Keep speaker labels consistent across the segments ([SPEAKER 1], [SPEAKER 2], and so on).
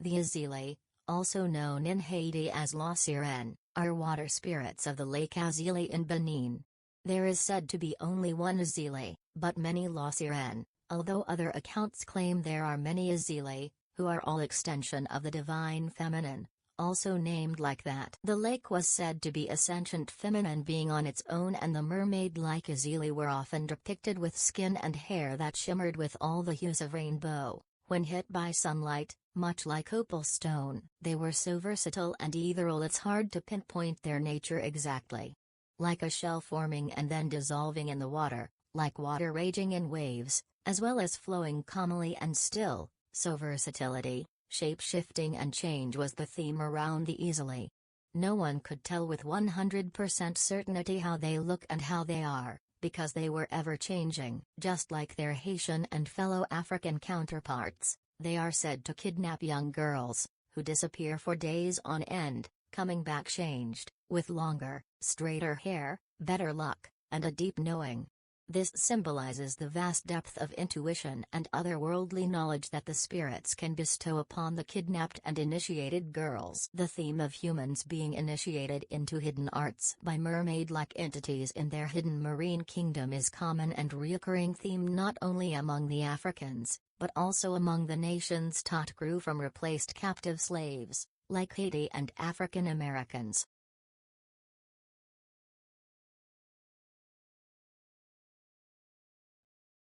[SPEAKER 1] The Azili, also known in Haiti as La Sirène, are water spirits of the Lake Azili in Benin. There is said to be only one Azili, but many La Sirène, although other accounts claim there are many Azili, who are all extension of the divine feminine, also named like that. The lake was said to be a sentient feminine being on its own, and the mermaid-like Azili were often depicted with skin and hair that shimmered with all the hues of rainbow. When hit by sunlight, much like opal stone, they were so versatile and ethereal it's hard to pinpoint their nature exactly. Like a shell forming and then dissolving in the water, like water raging in waves, as well as flowing calmly and still, so versatility, shape-shifting and change was the theme around the Azili. No one could tell with 100% certainty how they look and how they are, because they were ever-changing. Just like their Haitian and fellow African counterparts, they are said to kidnap young girls, who disappear for days on end, coming back changed, with longer, straighter hair, better luck, and a deep knowing. This symbolizes the vast depth of intuition and otherworldly knowledge that the spirits can bestow upon the kidnapped and initiated girls. The theme of humans being initiated into hidden arts by mermaid-like entities in their hidden marine kingdom is common and recurring theme not only among the Africans, but also among the nations taught grew from replaced captive slaves, like Haiti and African Americans.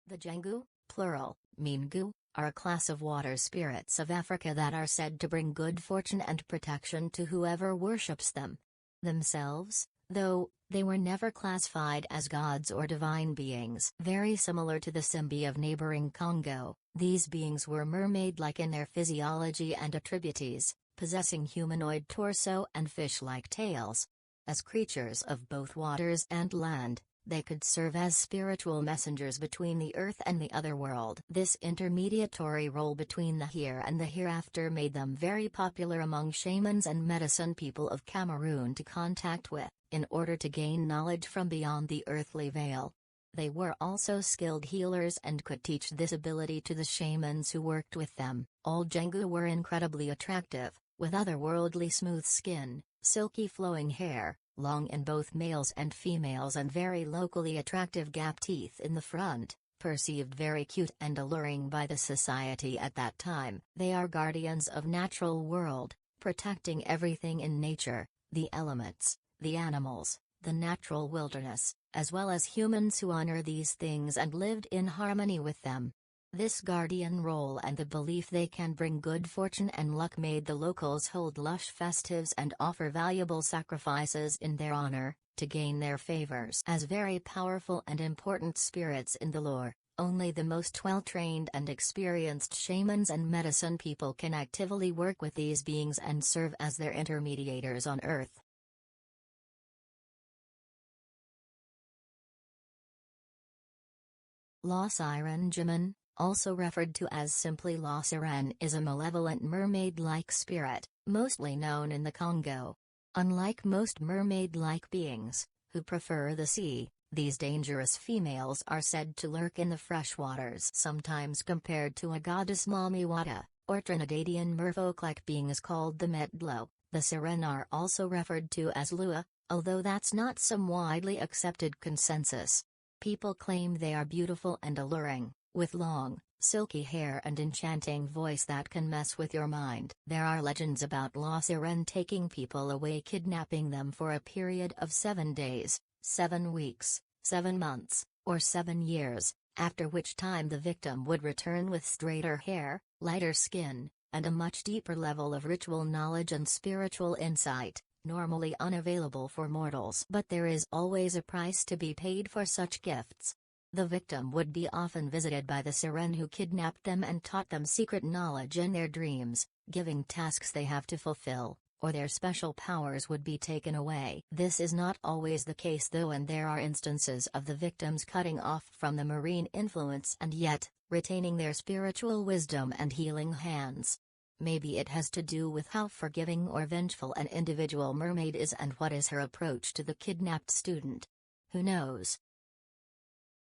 [SPEAKER 1] The Jengu, plural, Mingu, are a class of water spirits of Africa that are said to bring good fortune and protection to whoever worships them. Themselves, though, they were never classified as gods or divine beings. Very similar to the Simbi of neighboring Congo, these beings were mermaid-like in their physiology and attributes, possessing humanoid torso and fish-like tails. As creatures of both waters and land, they could serve as spiritual messengers between the earth and the other world. This intermediatory role between the here and the hereafter made them very popular among shamans and medicine people of Cameroon to contact with, in order to gain knowledge from beyond the earthly veil. They were also skilled healers and could teach this ability to the shamans who worked with them. All Jengu were incredibly attractive, with otherworldly smooth skin, silky flowing hair, long in both males and females, and very locally attractive gap teeth in the front, perceived very cute and alluring by the society at that time. They are guardians of natural world, protecting everything in nature, the elements, the animals, the natural wilderness, as well as humans who honor these things and lived in harmony with them. This guardian role and the belief they can bring good fortune and luck made the locals hold lush festives and offer valuable sacrifices in their honor, to gain their favors. As very powerful and important spirits in the lore, only the most well-trained and experienced shamans and medicine people can actively work with these beings and serve as their intermediators on earth. La Sirène Jimin, also referred to as simply La Sirène, is a malevolent mermaid-like spirit, mostly known in the Congo. Unlike most mermaid-like beings, who prefer the sea, these dangerous females are said to lurk in the fresh waters. Sometimes compared to a goddess Mamiwata, or Trinidadian merfolk-like beings called the Medlo, the Sirène are also referred to as Lua, although that's not some widely accepted consensus. People claim they are beautiful and alluring, with long, silky hair and enchanting voice that can mess with your mind. There are legends about La Sirène taking people away, kidnapping them for a period of 7 days, 7 weeks, 7 months, or 7 years, after which time the victim would return with straighter hair, lighter skin, and a much deeper level of ritual knowledge and spiritual insight, normally unavailable for mortals. But there is always a price to be paid for such gifts. The victim would be often visited by the Sirène who kidnapped them and taught them secret knowledge in their dreams, giving tasks they have to fulfill, or their special powers would be taken away. This is not always the case though, and there are instances of the victims cutting off from the marine influence and yet, retaining their spiritual wisdom and healing hands. Maybe it has to do with how forgiving or vengeful an individual mermaid is and what is her approach to the kidnapped student. Who knows?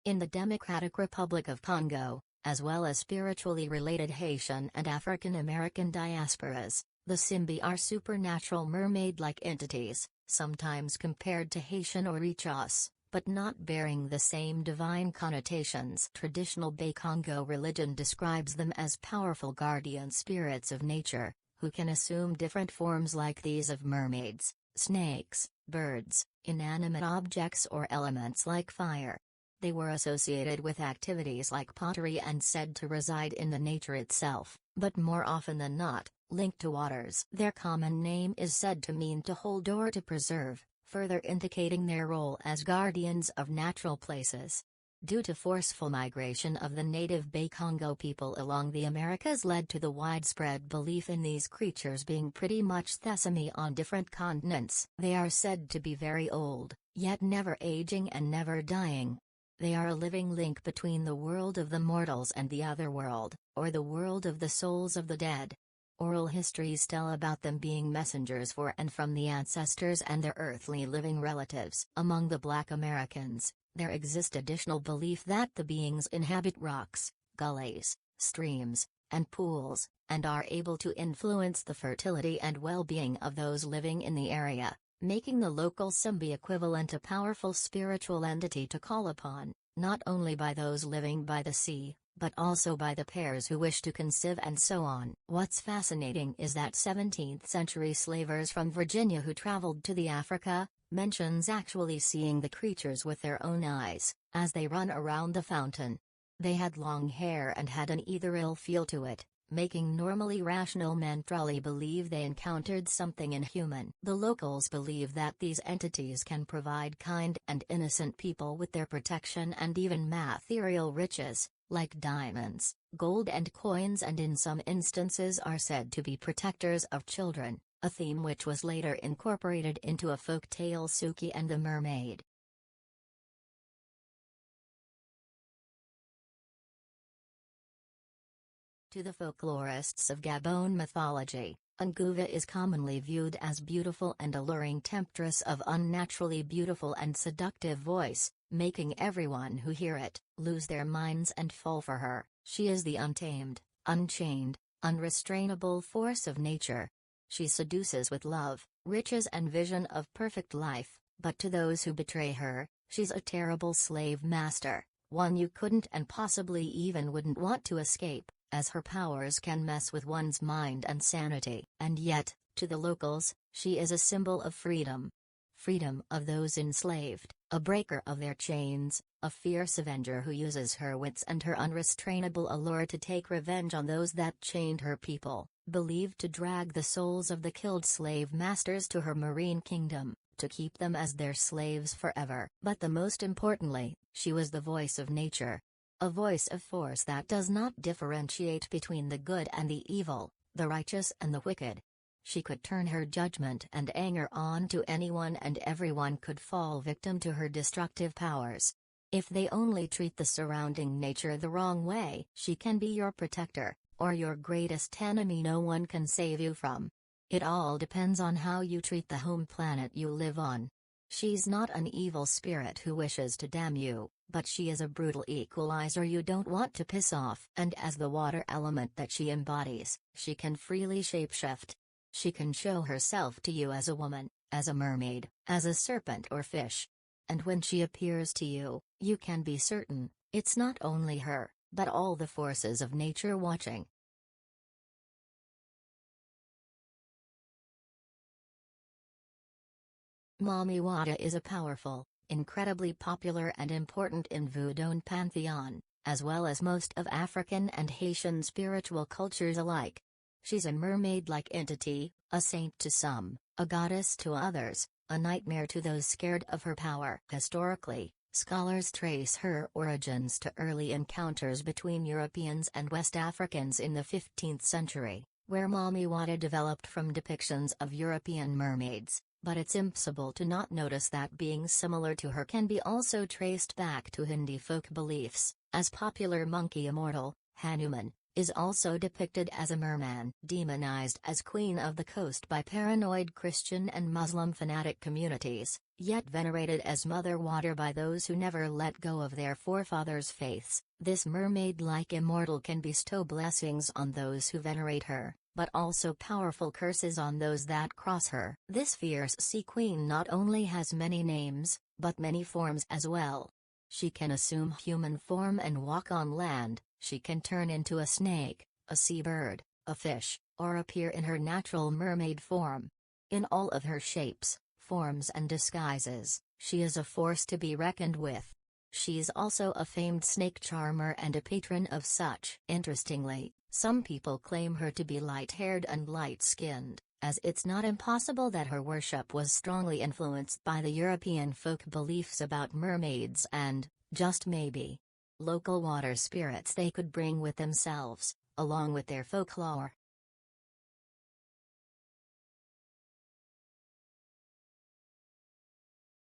[SPEAKER 1] In the Democratic Republic of Congo, as well as spiritually related Haitian and African American diasporas. The Simbi are supernatural mermaid-like entities, sometimes compared to Haitian orichas, but not bearing the same divine connotations. Traditional Bakongo religion describes them as powerful guardian spirits of nature, who can assume different forms like these of mermaids, snakes, birds, inanimate objects or elements like fire. They were associated with activities like pottery and said to reside in the nature itself, but more often than not, linked to waters. Their common name is said to mean to hold or to preserve, further indicating their role as guardians of natural places. Due to forceful migration of the native Bakongo people along the Americas led to the widespread belief in these creatures being pretty much sesame on different continents. They are said to be very old, yet never aging and never dying. They are a living link between the world of the mortals and the other world, or the world of the souls of the dead. Oral histories tell about them being messengers for and from the ancestors and their earthly living relatives. Among the Black Americans, there exists additional belief that the beings inhabit rocks, gullies, streams, and pools, and are able to influence the fertility and well-being of those living in the area, making the local Simbi equivalent a powerful spiritual entity to call upon, not only by those living by the sea, but also by the pairs who wish to conceive and so on. What's fascinating is that 17th-century slavers from Virginia who traveled to the Africa, mentions actually seeing the creatures with their own eyes, as they run around the fountain. They had long hair and had an ethereal feel to it, making normally rational men truly believe they encountered something inhuman. The locals believe that these entities can provide kind and innocent people with their protection and even material riches, like diamonds, gold and coins, and in some instances are said to be protectors of children, a theme which was later incorporated into a folk tale Suki and the Mermaid. To the folklorists of Gabon mythology, Nguva is commonly viewed as beautiful and alluring temptress of unnaturally beautiful and seductive voice, making everyone who hear it lose their minds and fall for her. She is the untamed, unchained, unrestrainable force of nature. She seduces with love, riches and vision of perfect life, but to those who betray her, she's a terrible slave master, one you couldn't and possibly even wouldn't want to escape, as her powers can mess with one's mind and sanity. And yet, to the locals, she is a symbol of freedom. Freedom of those enslaved, a breaker of their chains, a fierce avenger who uses her wits and her unrestrainable allure to take revenge on those that chained her people, believed to drag the souls of the killed slave masters to her marine kingdom, to keep them as their slaves forever. But the most importantly, she was the voice of nature. A voice of force that does not differentiate between the good and the evil, the righteous and the wicked. She could turn her judgment and anger on to anyone, and everyone could fall victim to her destructive powers. If they only treat the surrounding nature the wrong way, she can be your protector, or your greatest enemy no one can save you from. It all depends on how you treat the home planet you live on. She's not an evil spirit who wishes to damn you, but she is a brutal equalizer you don't want to piss off. And as the water element that she embodies, she can freely shapeshift. She can show herself to you as a woman, as a mermaid, as a serpent or fish. And when she appears to you, you can be certain, it's not only her, but all the forces of nature watching. Mami Wata is a powerful, incredibly popular and important in Voodoo pantheon, as well as most of African and Haitian spiritual cultures alike. She's a mermaid-like entity, a saint to some, a goddess to others, a nightmare to those scared of her power. Historically, scholars trace her origins to early encounters between Europeans and West Africans in the 15th century, where Mami Wata developed from depictions of European mermaids, but it's impossible to not notice that beings similar to her can be also traced back to Hindi folk beliefs, as popular monkey immortal, Hanuman, is also depicted as a merman, demonized as Queen of the Coast by paranoid Christian and Muslim fanatic communities, yet venerated as Mother Water by those who never let go of their forefathers' faiths. This mermaid-like immortal can bestow blessings on those who venerate her, but also powerful curses on those that cross her. This fierce sea queen not only has many names, but many forms as well. She can assume human form and walk on land, she can turn into a snake, a seabird, a fish, or appear in her natural mermaid form. In all of her shapes, forms and disguises, she is a force to be reckoned with. She's also a famed snake charmer and a patron of such. Interestingly, some people claim her to be light-haired and light-skinned, as it's not impossible that her worship was strongly influenced by the European folk beliefs about mermaids and, just maybe, local water spirits they could bring with themselves, along with their folklore.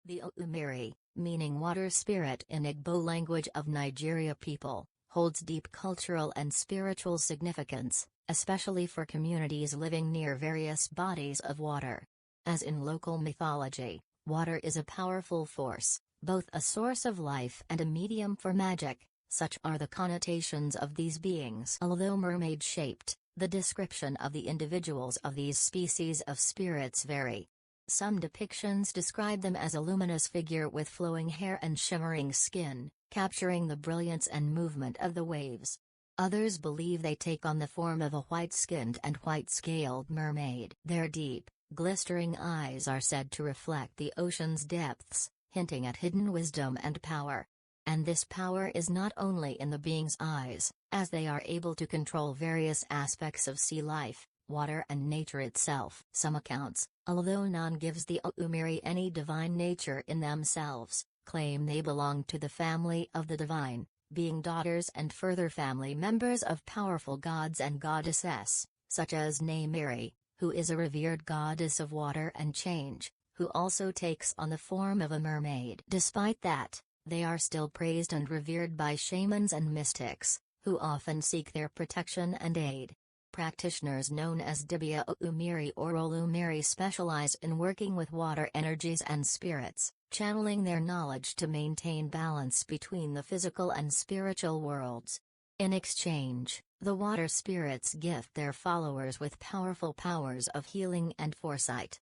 [SPEAKER 1] The Oumiri, meaning water spirit in Igbo language of Nigeria people, holds deep cultural and spiritual significance, especially for communities living near various bodies of water. As in local mythology, water is a powerful force, both a source of life and a medium for magic. Such are the connotations of these beings. Although mermaid-shaped, the description of the individuals of these species of spirits vary. Some depictions describe them as a luminous figure with flowing hair and shimmering skin, capturing the brilliance and movement of the waves. Others believe they take on the form of a white-skinned and white-scaled mermaid. Their deep, glistering eyes are said to reflect the ocean's depths, hinting at hidden wisdom and power. And this power is not only in the being's eyes, as they are able to control various aspects of sea life, water and nature itself. Some accounts, although none gives the Oumiri any divine nature in themselves, claim they belong to the family of the divine, being daughters and further family members of powerful gods and goddesses, such as Namiri, who is a revered goddess of water and change, who also takes on the form of a mermaid. Despite that, they are still praised and revered by shamans and mystics, who often seek their protection and aid. Practitioners known as Dibia Oumiri or Olumiri specialize in working with water energies and spirits, channeling their knowledge to maintain balance between the physical and spiritual worlds. In exchange, the water spirits gift their followers with powerful powers of healing and foresight.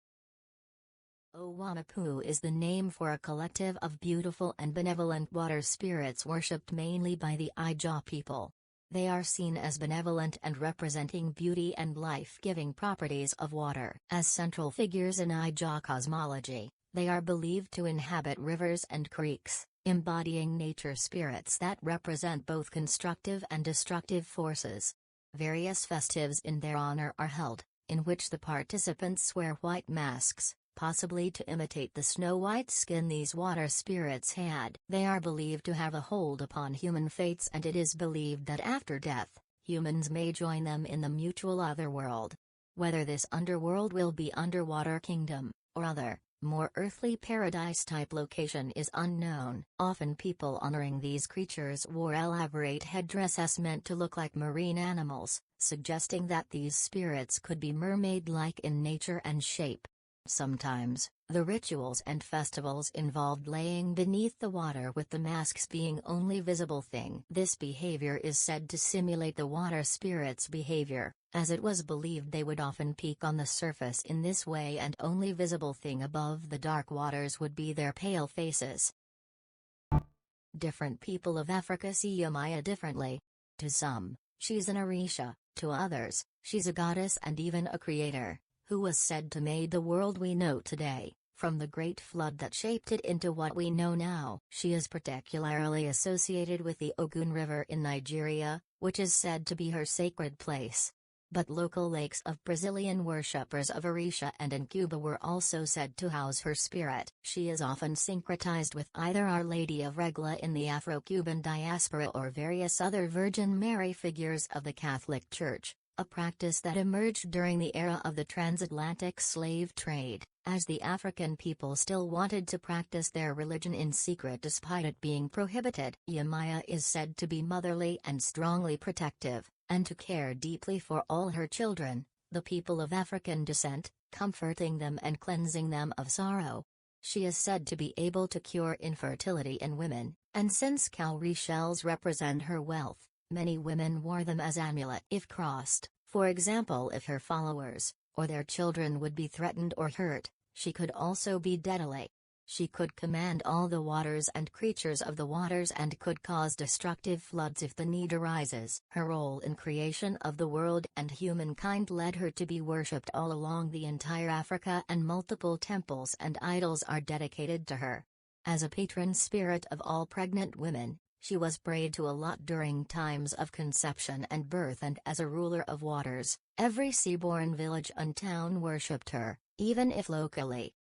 [SPEAKER 1] Owamapu is the name for a collective of beautiful and benevolent water spirits worshipped mainly by the Ija people. They are seen as benevolent and representing beauty and life-giving properties of water. As central figures in Ija cosmology, they are believed to inhabit rivers and creeks, embodying nature spirits that represent both constructive and destructive forces. Various festives in their honor are held, in which the participants wear white masks, possibly to imitate the snow-white skin these water spirits had. They are believed to have a hold upon human fates, and it is believed that after death, humans may join them in the mutual otherworld. Whether this underworld will be underwater kingdom, or other, more earthly paradise-type location is unknown. Often people honoring these creatures wore elaborate headdresses meant to look like marine animals, suggesting that these spirits could be mermaid-like in nature and shape. Sometimes, the rituals and festivals involved laying beneath the water with the masks being only visible thing. This behavior is said to simulate the water spirits' behavior, as it was believed they would often peek on the surface in this way and only visible thing above the dark waters would be their pale faces. Different people of Africa see Yamaya differently. To some, she's an Orisha, to others, she's a goddess and even a creator, who was said to made the world we know today, from the great flood that shaped it into what we know now. She is particularly associated with the Ogun River in Nigeria, which is said to be her sacred place. But local lakes of Brazilian worshippers of Orisha and in Cuba were also said to house her spirit. She is often syncretized with either Our Lady of Regla in the Afro-Cuban diaspora or various other Virgin Mary figures of the Catholic Church, a practice that emerged during the era of the transatlantic slave trade, as the African people still wanted to practice their religion in secret despite it being prohibited. Yamaya is said to be motherly and strongly protective, and to care deeply for all her children, the people of African descent, comforting them and cleansing them of sorrow. She is said to be able to cure infertility in women, and since cowrie shells represent her wealth, many women wore them as amulet. If crossed, for example if her followers, or their children would be threatened or hurt, she could also be deadly. She could command all the waters and creatures of the waters and could cause destructive floods if the need arises. Her role in creation of the world and humankind led her to be worshipped all along the entire Africa, and multiple temples and idols are dedicated to her. As a patron spirit of all pregnant women, she was prayed to a lot during times of conception and birth, and as a ruler of waters, every seaborne village and town worshipped her, even if locally.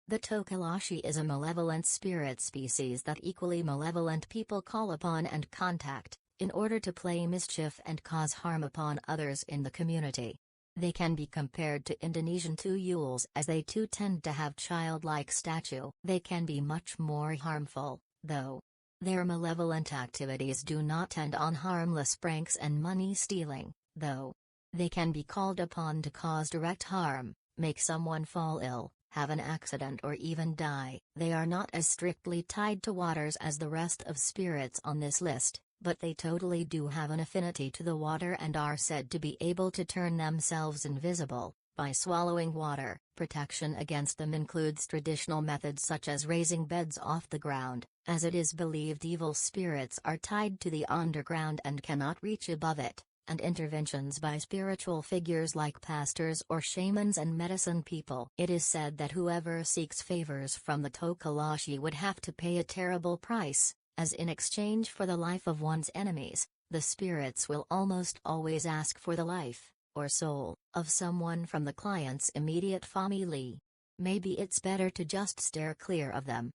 [SPEAKER 1] The tokalashi is a malevolent spirit species that equally malevolent people call upon and contact, in order to play mischief and cause harm upon others in the community. They can be compared to Indonesian tuyuls, as they too tend to have childlike stature. They can be much more harmful, though. Their malevolent activities do not tend on harmless pranks and money stealing, though. They can be called upon to cause direct harm, make someone fall ill, have an accident or even die. They are not as strictly tied to waters as the rest of spirits on this list, but they totally do have an affinity to the water and are said to be able to turn themselves invisible by swallowing water. Protection against them includes traditional methods such as raising beds off the ground, as it is believed evil spirits are tied to the underground and cannot reach above it, and interventions by spiritual figures like pastors or shamans and medicine people. It is said that whoever seeks favors from the tokalashi would have to pay a terrible price, as in exchange for the life of one's enemies, the spirits will almost always ask for the life, or soul, of someone from the client's immediate family. Maybe it's better to just steer clear of them.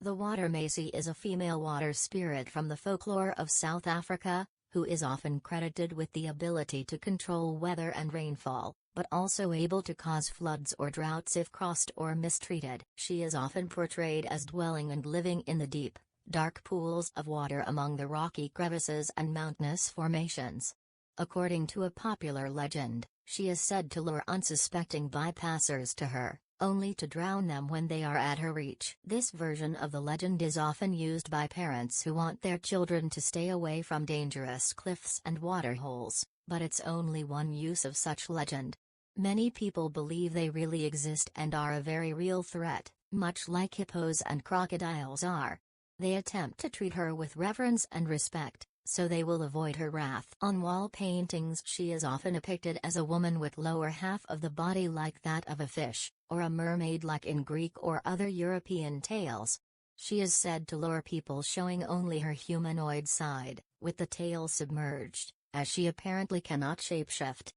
[SPEAKER 1] The water macy is a female water spirit from the folklore of South Africa, who is often credited with the ability to control weather and rainfall, but also able to cause floods or droughts if crossed or mistreated. She is often portrayed as dwelling and living in the deep, dark pools of water among the rocky crevices and mountainous formations. According to a popular legend, she is said to lure unsuspecting bypassers to her, only to drown them when they are at her reach. This version of the legend is often used by parents who want their children to stay away from dangerous cliffs and waterholes, but it's only one use of such legend. Many people believe they really exist and are a very real threat, much like hippos and crocodiles are. They attempt to treat her with reverence and respect, so they will avoid her wrath. On wall paintings she is often depicted as a woman with lower half of the body like that of a fish, or a mermaid like in Greek or other European tales. She is said to lure people showing only her humanoid side, with the tail submerged, as she apparently cannot shapeshift.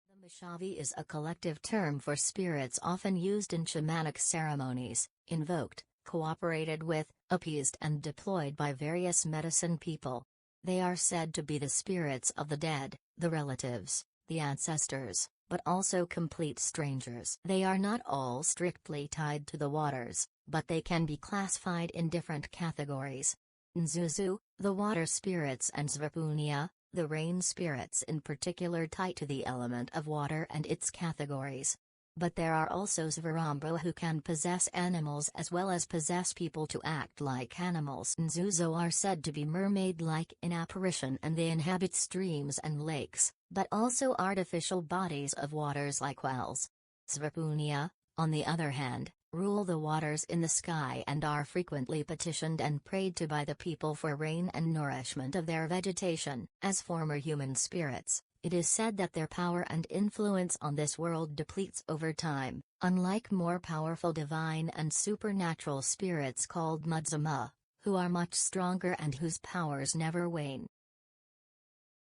[SPEAKER 1] The Mashavi is a collective term for spirits often used in shamanic ceremonies, invoked, cooperated with, appeased and deployed by various medicine people. They are said to be the spirits of the dead, the relatives, the ancestors, but also complete strangers. They are not all strictly tied to the waters, but they can be classified in different categories. Nzuzu, the water spirits, and Zvapunia, the rain spirits, in particular tied to the element of water and its categories. But there are also Svarambo who can possess animals as well as possess people to act like animals. Nzuzo are said to be mermaid-like in apparition and they inhabit streams and lakes, but also artificial bodies of waters like wells. Zvapunia, on the other hand, rule the waters in the sky and are frequently petitioned and prayed to by the people for rain and nourishment of their vegetation. As former human spirits, it is said that their power and influence on this world depletes over time, unlike more powerful divine and supernatural spirits called Mudzama, who are much stronger and whose powers never wane.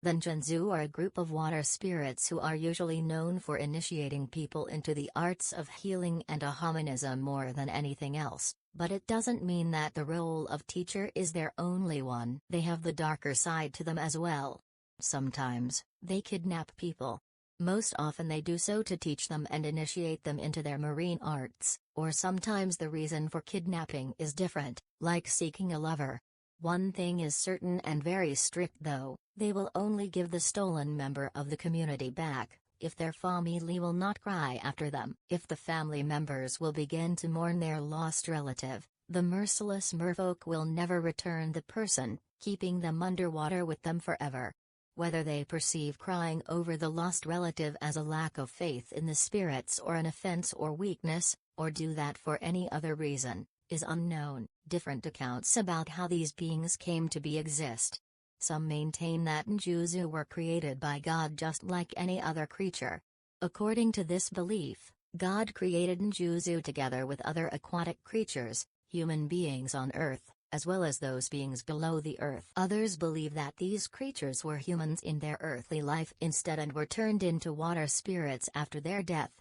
[SPEAKER 1] The Njanzu are a group of water spirits who are usually known for initiating people into the arts of healing and ahamanism more than anything else, but it doesn't mean that the role of teacher is their only one. They have the darker side to them as well. Sometimes, they kidnap people. Most often they do so to teach them and initiate them into their marine arts, or sometimes the reason for kidnapping is different, like seeking a lover. One thing is certain and very strict though, they will only give the stolen member of the community back, if their family will not cry after them. If the family members will begin to mourn their lost relative, the merciless merfolk will never return the person, keeping them underwater with them forever. Whether they perceive crying over the lost relative as a lack of faith in the spirits or an offense or weakness, or do that for any other reason, is unknown. Different accounts about how these beings came to be exist. Some maintain that Njuzu were created by God just like any other creature. According to this belief, God created Njuzu together with other aquatic creatures, human beings on Earth, as well as those beings below the earth. Others believe that these creatures were humans in their earthly life instead and were turned into water spirits after their death.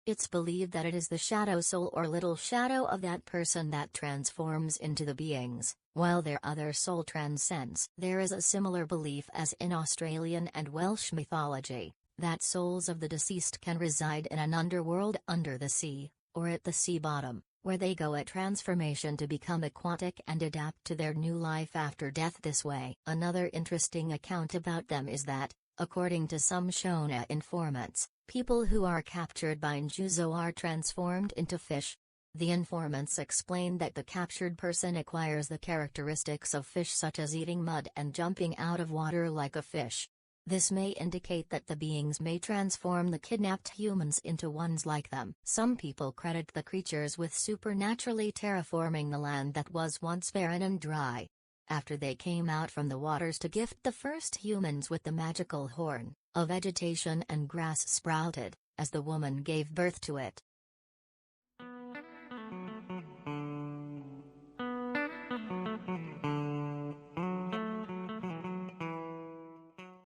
[SPEAKER 1] It's believed that it is the shadow soul or little shadow of that person that transforms into the beings, while their other soul transcends. There is a similar belief as in Australian and Welsh mythology, that souls of the deceased can reside in an underworld under the sea, or at the sea bottom, where they go at transformation to become aquatic and adapt to their new life after death this way. Another interesting account about them is that, according to some Shona informants, people who are captured by Njuzu are transformed into fish. The informants explain that the captured person acquires the characteristics of fish such as eating mud and jumping out of water like a fish. This may indicate that the beings may transform the kidnapped humans into ones like them. Some people credit the creatures with supernaturally terraforming the land that was once barren and dry. After they came out from the waters to gift the first humans with the magical horn, a vegetation and grass sprouted, as the woman gave birth to it.